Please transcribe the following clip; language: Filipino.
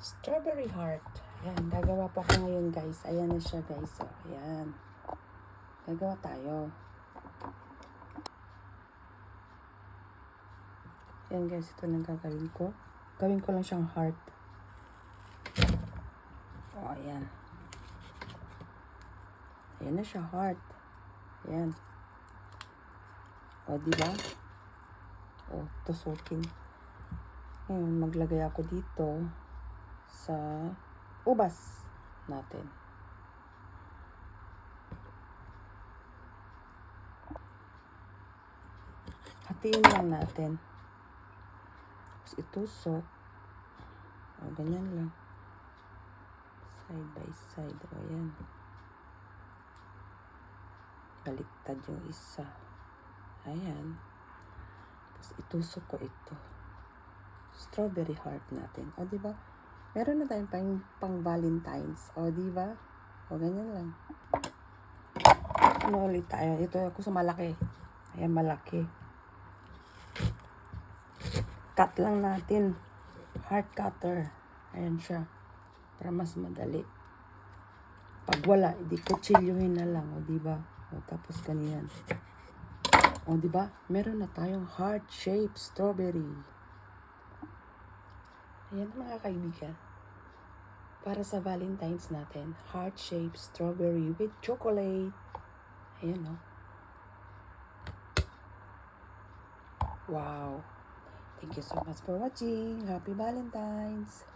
Strawberry heart. Ayan, gagawa po ako ngayon guys. Ayan na siya guys. So, ayan. Gagawa tayo. Ayan guys, ito na gagawin ko. Gawin ko lang siyang heart. O, ayan. Ayan na siya, heart. Ayan. O, diba? O, tusukin. Ngayon, maglagay ako dito sa ubas natin. Hatiin lang natin. Tapos itusok. O, ganyan lang. Side by side. O, ayan. Baliktad yung isa. Ayan. Tapos itusok ko ito. Strawberry heart natin. O, diba? Meron na tayong pang Valentine's. O, diba? O, ganyan lang. Ano ulit tayo? Ito ako sa malaki. Ayan, malaki. Cut lang natin. Heart cutter. Ayan siya. Para mas madali. Pag wala, hindi kutsilyuhin na lang. O, diba? O, tapos ganyan. O, diba? Meron na tayong heart-shaped strawberry. Ayan mga kaibigan. Para sa Valentine's natin, heart-shaped strawberry with chocolate. Ayan o. Wow. Thank you so much for watching. Happy Valentine's.